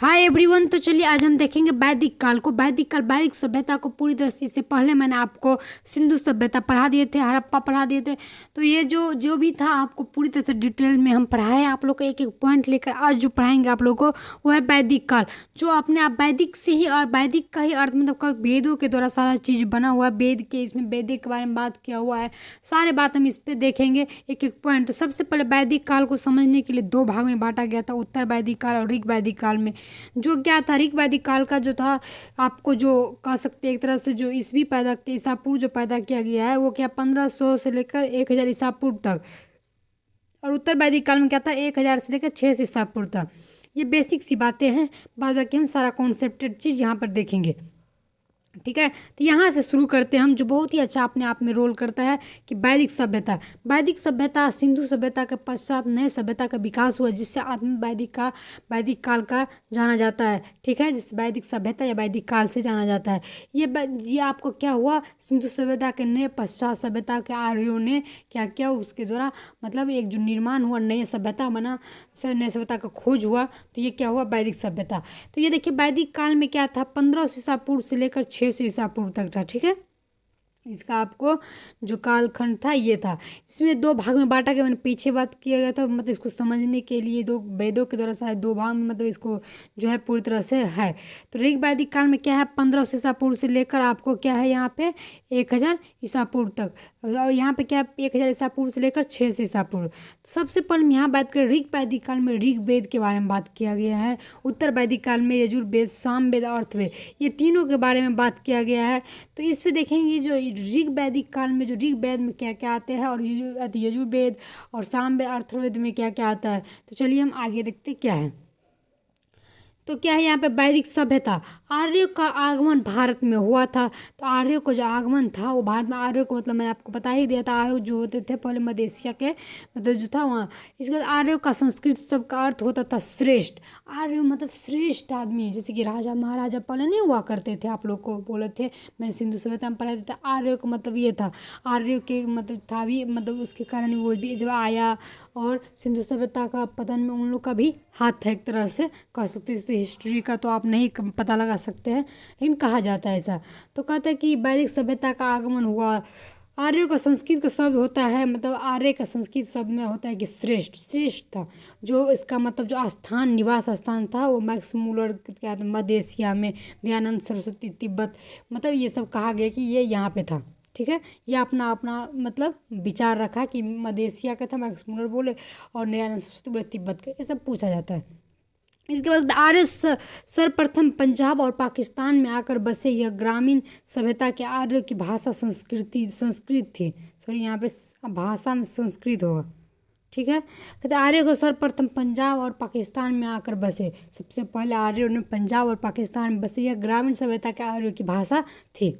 Hi everyone. तो चलिए आज हम देखेंगे वैदिक काल को। वैदिक काल वैदिक सभ्यता को पूरी तरह से, इससे पहले मैंने आपको सिंधु सभ्यता पढ़ा दिए थे, हड़प्पा पढ़ा दिए थे। तो ये जो जो भी था आपको पूरी तरह से डिटेल में हम पढ़ाए। आप लोग को एक एक पॉइंट लेकर आज जो पढ़ाएंगे आप लोग को वो है वैदिक काल। जो अपने आप वैदिक से ही और वैदिक का ही अर्थ मतलब का वेदों के द्वारा सारा चीज़ बना हुआ है। वेद के इसमें वैदिक के बारे में बात किया हुआ है। सारे बात हम इस पर देखेंगे एक एक पॉइंट। तो सबसे पहले वैदिक काल को समझने के लिए दो भाग में बांटा गया था, उत्तर वैदिक काल और ऋग वैदिक काल में। जो क्या था, ऋग वैदिक काल का जो था आपको जो कह सकते हैं एक तरह से जो ईस्वी पैदा ईसा पूर्व जो पैदा किया गया है वो क्या 1500 से लेकर 1000 ईसा पूर्व तक। और उत्तर वैदिक काल में क्या था 1000 से लेकर 600 ईसा पूर्व तक। ये बेसिक सी बातें हैं, बाद बाकी हम सारा कॉन्सेप्टेड चीज़ यहाँ पर देखेंगे। ठीक है, तो यहाँ से शुरू करते हैं हम, जो बहुत ही अच्छा अपने आप में रोल करता है कि वैदिक सभ्यता। वैदिक सभ्यता सिंधु सभ्यता के पश्चात नए सभ्यता का विकास हुआ, जिससे आधुनिक वैदिक काल का जाना जाता है। ठीक है, जिस वैदिक सभ्यता या वैदिक काल से जाना जाता है। ये आपको क्या हुआ, सिंधु सभ्यता के नए पश्चात सभ्यता के आर्यों ने क्या किया, उसके द्वारा मतलब एक जो निर्माण हुआ, नई सभ्यता बना, नई सभ्यता का खोज हुआ। तो ये क्या हुआ, वैदिक सभ्यता। तो ये देखिए वैदिक काल में क्या था, 1500 ईसा पूर्व से लेकर 600 ईसा पूर्व तक था। ठीक है, इसका आपको जो कालखंड था ये था। इसमें दो भाग में बांटा गया, मैंने पीछे बात किया गया था, मतलब इसको समझने के लिए दो वेदों के द्वारा शायद दो भाग में मतलब इसको जो है पूरी तरह से है। तो ऋग वैदिक काल में क्या है, 1500 ईसा पूर्व से लेकर आपको क्या है यहाँ पे 1000 ईसा पूर्व तक। और यहाँ पे क्या है 1000 ईसा पूर्व से लेकर 600 ईसा पूर्व। तो सबसे पहले हम यहाँ बात करें ऋग वैदिक काल में ऋग वेद के बारे में बात किया गया है। उत्तर वैदिक काल में यजुर्वेद, सामवेद, अर्थवेद, ये तीनों के बारे में बात किया गया है। तो इस पे देखेंगे जो ऋग वैदिक काल में जो ऋग वेद में क्या क्या आते हैं और यजुर्वेद और सामवेद अर्थवेद में क्या क्या आता है। तो चलिए हम आगे देखते क्या है। तो क्या है यहाँ पे वैदिक सभ्यता, आर्यों का आगमन भारत में हुआ था। तो आर्यों का जो आगमन था वो भारत में, आर्यों को मतलब मैंने आपको बता ही दिया था, आर्य जो होते थे पहले मध्य एशिया के मतलब जो था वहाँ। इसके बाद आर्यों का संस्कृत शब्द का अर्थ होता था श्रेष्ठ। आर्य मतलब श्रेष्ठ आदमी, जैसे कि राजा महाराजा पहले नहीं हुआ करते थे, आप लोग को बोले थे मैंने सिंधु सभ्यता में पढ़ा था। आर्यों का मतलब ये था, आर्यों के मतलब था भी मतलब उसके कारण वो भी जब आया और सिंधु सभ्यता का पतन में उन लोग का भी हाथ था, एक तरह से कह सकते हैं। हिस्ट्री का तो आप नहीं पता लगा सकते हैं, लेकिन कहा जाता है ऐसा। तो कहते हैं कि वैदिक सभ्यता का आगमन हुआ। आर्यों का संस्कृत का शब्द होता है, मतलब आर्य का संस्कृत शब्द में होता है कि श्रेष्ठ, श्रेष्ठ था। जो इसका मतलब जो स्थान निवास स्थान था वो मैक्स मूलर क्या था, मध्य एशिया में, दयानंद सरस्वती तिब्बत, मतलब ये सब कहा गया कि ये यहाँ पे था। ठीक है, ये अपना अपना मतलब विचार रखा कि मध्य एशिया का था, मैक्स मूलर बोले, और दयानंद सरस्वती बोले तिब्बत का, ये सब पूछा जाता है। इसके बाद आर्य सर्वप्रथम पंजाब और पाकिस्तान में आकर बसे। यह ग्रामीण सभ्यता के आर्य की भाषा संस्कृत थी। सॉरी, यहाँ पे भाषा में संस्कृत होगा। ठीक है, कहते आर्य को सर्वप्रथम पंजाब और पाकिस्तान में आकर बसे। सबसे पहले आर्यों ने पंजाब और पाकिस्तान में बसे। यह ग्रामीण सभ्यता के आर्यों की भाषा थी।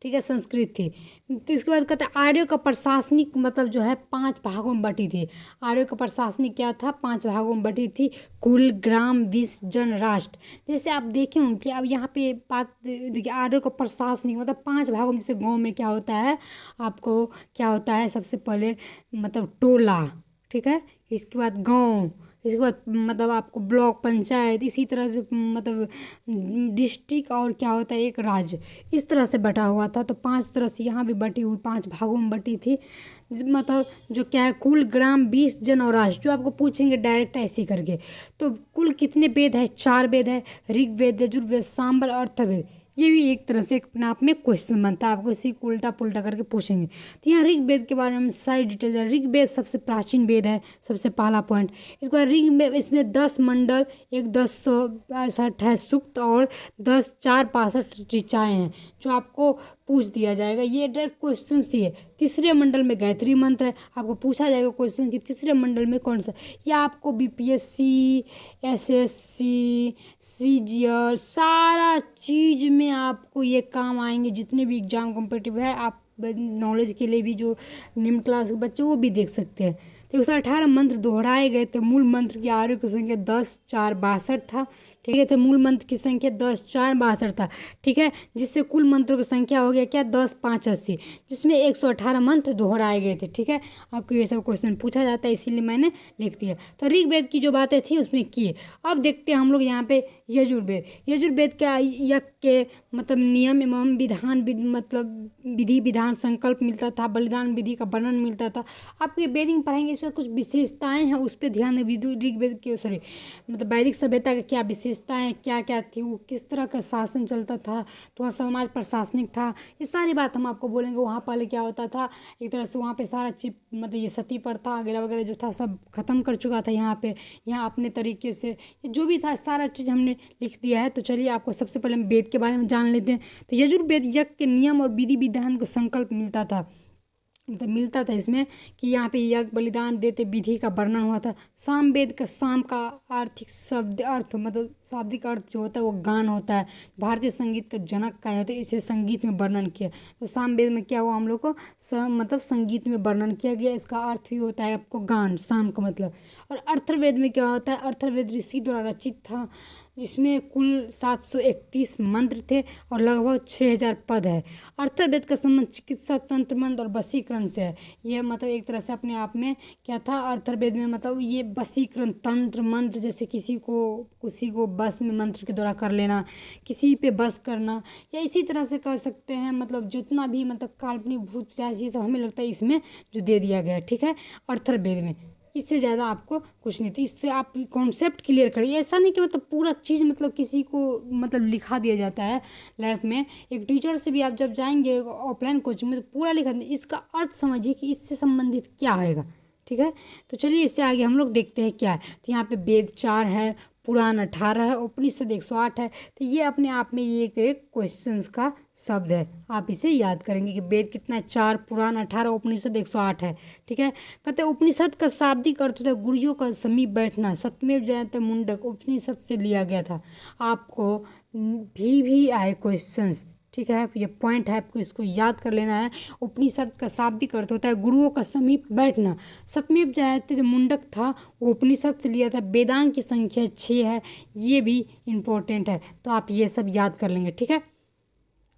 ठीक है, संस्कृत थी। तो इसके बाद कहते हैं आर्यों का प्रशासनिक मतलब जो है 5 भागों में बटी थी। आर्यों का प्रशासनिक क्या था, 5 भागों में बटी थी। कुल, ग्राम, विष, जन, राष्ट्र। जैसे आप देखें कि अब यहाँ पे बात देखिए, आर्यों का प्रशासनिक मतलब 5 भागों में, जैसे गाँव में क्या होता है आपको, क्या होता है सबसे पहले मतलब टोला। ठीक है, इसके बाद गाँव, इसके बाद मतलब आपको ब्लॉक पंचायत, इसी तरह से मतलब डिस्ट्रिक्ट, और क्या होता है एक राज्य, इस तरह से बटा हुआ था। तो 5 तरह से यहाँ भी बटी हुई, 5 भागों में बटी थी। मतलब जो क्या है कुल, ग्राम, 20, जन और राष्ट्र, जो आपको पूछेंगे डायरेक्ट ऐसे करके। तो कुल कितने वेद है, 4 वेद है, ऋग्वेद, यजुर्वेद, सामवेद, अर्थवेद। ये भी एक तरह से अपने आप में क्वेश्चन बनता है, आपको इसी को उल्टा पुल्टा करके पूछेंगे। तो यहाँ ऋग्वेद के बारे में सारी डिटेल है। ऋग्वेद सबसे प्राचीन वेद है, सबसे पहला पॉइंट। इसके बाद ऋग्वेद, इसमें 10 मंडल, एक 1028 सूक्त और 10 4 62 ऋचाएँ हैं, जो आपको पूछ दिया जाएगा। ये डायरेक्ट क्वेश्चन सी है। तीसरे मंडल में गायत्री मंत्र है, आपको पूछा जाएगा क्वेश्चन कि तीसरे मंडल में कौन सा। या आपको बीपीएससी, एसएससी, सीजीएल, सारा चीज़ में आपको ये काम आएंगे। जितने भी एग्जाम कॉम्पिटिटिव है, आप नॉलेज के लिए भी जो निम्न क्लास के बच्चे वो भी देख सकते हैं। तो 118 मंत्र दोहराए गए थे। मूल मंत्र की आरोह की संख्या 10 4 62 था, ठीक है। तो मूल मंत्र की संख्या 10 4 62 था, ठीक है, जिससे कुल मंत्रों की संख्या हो गया क्या 10 5 80, जिसमें 118 मंत्र दोहराए गए थे, ठीक है। आपको ये सब क्वेश्चन पूछा जाता है, इसीलिए मैंने लिख दिया। तो ऋग्वेद की जो बातें थी उसमें किए। अब देखते हैं हम लोग यहाँ पे यजुर्वेद। यजुर्वेद का यज्ञ के मतलब नियम एवं विधान मतलब विधि विधान संकल्प मिलता था, बलिदान विधि का वर्णन मिलता था। आपके वेदिक में पढ़ेंगे, इसमें कुछ विशेषताएं हैं, उस पर ध्यान दें। ऋग्वेद के मतलब वैदिक सभ्यता का क्या विशेषताएं क्या क्या थी, वो किस तरह का शासन चलता था, तो वहाँ समाज प्रशासनिक था, ये सारी बात हम आपको बोलेंगे। वहाँ पहले क्या होता था, एक तरह से वहाँ पे सारा चीज मतलब ये सती प्रथा वगैरह वगैरह जो था सब खत्म कर चुका था। यहाँ पे यहाँ अपने तरीके से जो भी था सारा चीज़ हमने लिख दिया है। तो चलिए आपको सबसे पहले हम वेद के बारे में जान लेते हैं। तो यजुर्वेद यज्ञ के नियम और विधि विधान को संकल्प मिलता था, मतलब मिलता था इसमें कि यहाँ पे यज्ञ बलिदान देते विधि का वर्णन हुआ था। सामवेद का साम का आर्थिक शब्द अर्थ मतलब शाब्दिक अर्थ जो होता है वो गान होता है। भारतीय संगीत का जनक कहा जाता है, इसे संगीत में वर्णन किया। तो सामवेद में क्या हुआ हम लोग को मतलब संगीत में वर्णन किया गया, इसका अर्थ भी होता है आपको गान, साम का मतलब। और अथर्ववेद में क्या होता है, अथर्ववेद ऋषि द्वारा रचित था, जिसमें कुल 731 मंत्र थे और लगभग 6000 पद है। अथर्ववेद का संबंध चिकित्सा तंत्र मंत्र और वशीकरण से है। ये मतलब एक तरह से अपने आप में क्या था, अथर्ववेद में मतलब ये वशीकरण तंत्र मंत्र, जैसे किसी को बस में मंत्र के द्वारा कर लेना, किसी पे बस करना, या इसी तरह से कर सकते हैं। मतलब जितना भी मतलब काल्पनिक भूत पिशाच ये सब हमें लगता है इसमें जो दे दिया गया है, ठीक है, अथर्ववेद में। इससे ज़्यादा आपको कुछ नहीं, तो इससे आप कॉन्सेप्ट क्लियर करिए। ऐसा नहीं कि मतलब पूरा चीज़ मतलब किसी को मतलब लिखा दिया जाता है लाइफ में। एक टीचर से भी आप जब जाएंगे ऑफलाइन कोचिंग में तो पूरा लिखा दें, इसका अर्थ समझिए कि इससे संबंधित क्या आएगा, ठीक है। तो चलिए इससे आगे हम लोग देखते हैं क्या है। तो यहाँ पे वेद 4 है, पुराण 18 है, उपनिषद 108 है। तो ये अपने आप में ये एक क्वेश्चंस का शब्द है, आप इसे याद करेंगे कि वेद कितना है 4, पुराण 18, उपनिषद 108 है, ठीक है। कहते हैं उपनिषद का शाब्दिक अर्थ होता है गुरुओं का समीप बैठना। सत्यमेव जयते मुंडक उपनिषद से लिया गया था। आपको भी आए क्वेश्चंस, ठीक है, ये पॉइंट है, आपको इसको याद कर लेना है। उपनिषद का शाब्दिक अर्थ होता है गुरुओं का समीप बैठना। सत्यमेव जयते जो मुंडक था वो उपनिषद से लिया था। वेदांग की संख्या 6 है, ये भी इम्पोर्टेंट है, तो आप ये सब याद कर लेंगे, ठीक है।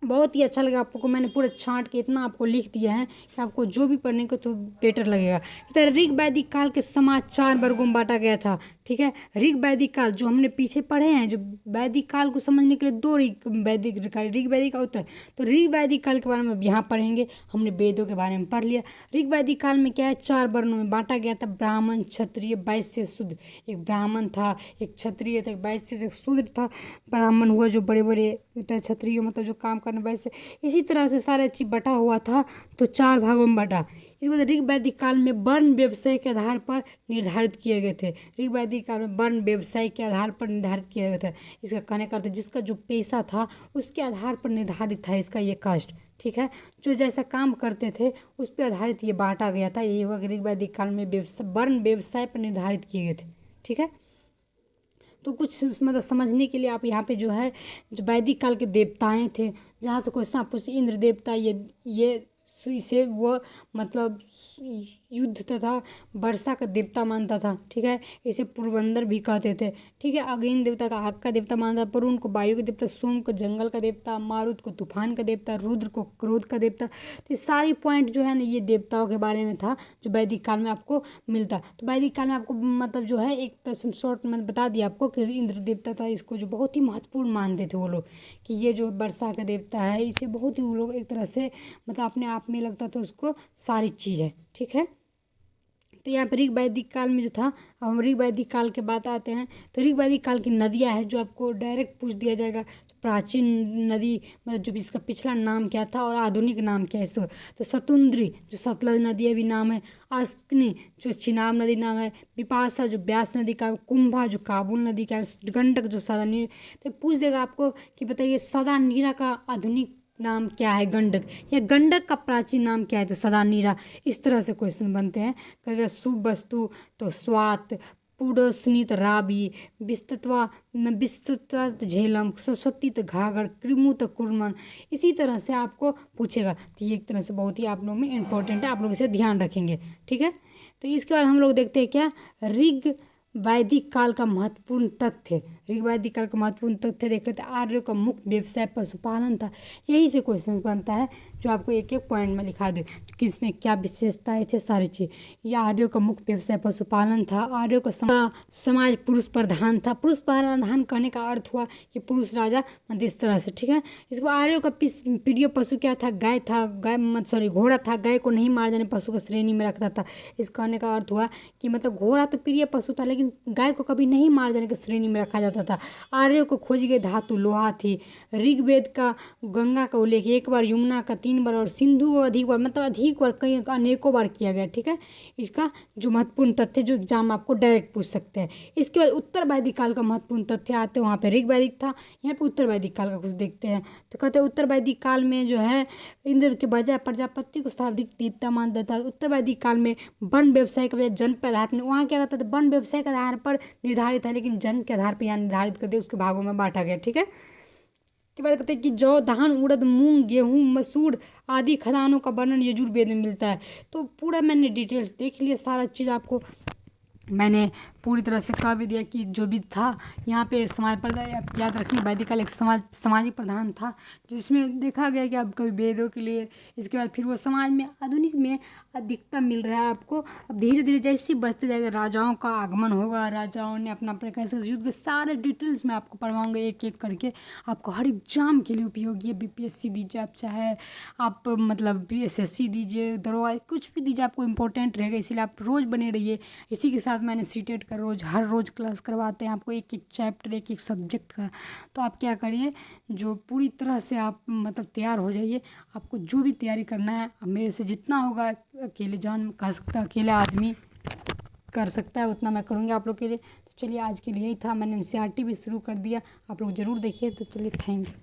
बहुत ही अच्छा लगा आपको, मैंने पूरा छांट के इतना आपको लिख दिया है कि आपको जो भी पढ़ने को तो बेटर लगेगा। इस तरह ऋग वैदिक काल के समाज 4 वर्गों में बांटा गया था, ठीक है। ऋग वैदिक काल जो हमने पीछे पढ़े हैं, जो वैदिक काल को समझने के लिए 2 ऋग वैदिक होता है। तो ऋग वैदिक काल के बारे में यहाँ पढ़ेंगे, हमने वेदों के बारे में पढ़ लिया। ऋग वैदिक काल में क्या है, 4 वर्णों में बांटा गया था, ब्राह्मण क्षत्रिय वैश्य शूद्र। एक ब्राह्मण था, एक क्षत्रिय था, एक वैश्य से शूद्र था। ब्राह्मण हुआ जो बड़े बड़े होता है, क्षत्रिय मतलब जो काम करने वैसे, इसी तरह से सारा चीज बटा हुआ था, तो 4 भागों में बटा। इसके बाद ऋग वैदिक काल में वर्ण व्यवसाय के आधार पर निर्धारित किए गए थे। ऋग वैदिक काल में वर्ण व्यवसाय के आधार पर निर्धारित किया गया था। इसका कहने का अर्थ जिसका जो पेशा था उसके आधार पर निर्धारित था इसका ये कास्ट, ठीक है। जो जैसा काम करते थे उस पर आधारित ये बांटा गया था। ये हुआ ऋग वैदिक काल में वर्ण व्यवसाय पर निर्धारित किए गए थे, ठीक है। तो कुछ मतलब समझने के लिए आप यहाँ पे जो है जो वैदिक काल के देवताएं थे, जहाँ से क्वेश्चन आप पूछते इंद्र देवता, ये इसे वो मतलब युद्ध तथा वर्षा का देवता मानता था, ठीक है। इसे पुरबंदर भी कहते थे, ठीक है। अग्नि देवता का आग का देवता मानता, वरुण को वायु का देवता, सोम को जंगल का देवता, मारुत को तूफान का देवता, रुद्र को क्रोध का देवता। तो ये सारी पॉइंट जो है ना ये देवताओं के बारे में था जो वैदिक काल में आपको मिलता। तो वैदिक काल में आपको मतलब जो है एक तरह से शॉर्ट में बता दिया आपको कि इंद्र देवता था, इसको जो बहुत ही महत्वपूर्ण मानते थे वो लोग कि ये जो वर्षा का देवता है, इसे बहुत ही वो लोग एक तरह से मतलब अपने आप में लगता था उसको सारी चीज़ है, ठीक है। तो यहाँ पर ऋग वैदिक काल में जो था, अब हम ऋग वैदिक काल के बात आते हैं। तो ऋग वैदिक काल की नदियाँ हैं जो आपको डायरेक्ट पूछ दिया जाएगा। तो प्राचीन नदी मतलब जो इसका पिछला नाम क्या था और आधुनिक नाम क्या है सो, तो शतुंद्री जो सतलज नदी अभी नाम है, अस्कनी जो चिनाब नदी नाम है, बिपाशा जो ब्यास नदी का, कुंभा जो काबुल नदी का, गंडक जो सदा नीर। तो पूछ देगा आपको कि बताइए सदा नीरा का आधुनिक नाम क्या है, गंडक, या गंडक का प्राचीन नाम क्या है, तो सदा नीरा। इस तरह से क्वेश्चन बनते हैं। अगर शुभ वस्तु तो स्वात, पुरस्नित राबी, विस्तृत्वा झेलम, सरस्वती तो घाघर, कृमु तो कुरमन। इसी तरह से आपको पूछेगा। तो ये एक तरह से बहुत ही आप लोगों में इंपॉर्टेंट है, आप लोग इसे ध्यान रखेंगे, ठीक है। तो इसके बाद हम लोग देखते हैं क्या, ऋग वैदिक काल का महत्वपूर्ण तथ्य। ऋग वैदिक काल का महत्वपूर्ण तथ्य देख रहे थे। आर्यों का मुख्य व्यवसाय पशुपालन था। यही से क्वेश्चन बनता है जो आपको एक एक पॉइंट में लिखा दे तो किसमें क्या विशेषताएं थे, सारी चीज। यह आर्यों का मुख्य व्यवसाय पशुपालन था। आर्यों का समाज पुरुष प्रधान था। पुरुष प्रधान कहने का अर्थ हुआ कि पुरुष राजा, मतलब इस तरह से, ठीक है। इसको आर्यों का प्रिय पशु क्या था, गाय था। घोड़ा था। गाय को नहीं मार जाने पशु को श्रेणी में रखता था। इस कहने का अर्थ हुआ कि मतलब घोड़ा तो प्रिय पशु था, लेकिन गाय को कभी नहीं मार जाने की श्रेणी में रखा जाता था। आर्यों को खोजी गई धातु लोहा थी। ऋग्वेद का गंगा का उल्लेख एक बार, यमुना का 3 बार और सिंधु को अधिक बार, मतलब अधिक बार, कई अनेकों बार किया गया, ठीक है। इसका जो महत्वपूर्ण तथ्य जो एग्जाम आपको डायरेक्ट पूछ सकते हैं। इसके बाद उत्तर वैदिक काल का महत्वपूर्ण तथ्य आते हैं। वहाँ पे ऋग वैदिक था, यहाँ पे उत्तर वैदिक काल का कुछ देखते हैं। तो कहते हैं उत्तर वैदिक काल में जो है इंद्र के बजाय प्रजापति को सर्वाधिक देवता माना जाता है। उत्तर वैदिक काल में वन व्यवसाय के बजाय जन्म पे आधार पर, वहाँ क्या कहता था, वन व्यवसाय के आधार पर निर्धारित है, लेकिन जन्म के आधार पर यहाँ निर्धारित कर दिया, उसके भागों में बांटा गया, ठीक है। इसके बाद कहते हैं कि जौ, धान, उड़द, मूंग, गेहूं, मसूर आदि खदानों का वर्णन यजुर्वेद में मिलता है। तो पूरा मैंने डिटेल्स देख लिया, सारा चीज़ आपको मैंने पूरी तरह से कह भी दिया कि जो भी था यहाँ पे समाज पर याद रखनी। वैदिक काल एक सामाजिक प्रधान था, जिसमें देखा गया कि अब कभी वेदों के लिए, इसके बाद फिर वो समाज में आधुनिक में अधिकतम मिल रहा है आपको। अब धीरे धीरे जैसे बढ़ते जाएगा, राजाओं का आगमन होगा, राजाओं ने अपना अपने कैसे युद्ध के सारे डिटेल्स में आपको पढ़वाऊंगा एक एक करके। आपको हर एग्जाम के लिए उपयोगी है। BPSC दीजिए आप, चाहे आप मतलब SSC दीजिए, दरोगा, कुछ भी दीजिए, आपको इंपॉर्टेंट रहेगा। इसीलिए आप रोज़ बने रहिए। इसी के साथ मैंने सीटेट का हर रोज़ क्लास करवाते हैं आपको, एक एक चैप्टर, एक एक सब्जेक्ट का। तो आप क्या करिए, जो पूरी तरह से आप मतलब तैयार हो जाइए। आपको जो भी तैयारी करना है, अब मेरे से जितना होगा, अकेले जान कर सकता है, अकेला आदमी कर सकता है, उतना मैं करूँगी आप लोग के लिए। तो चलिए आज के लिए यही था। मैंने NCERT भी शुरू कर दिया, आप लोग ज़रूर देखिए। तो चलिए, थैंक यू।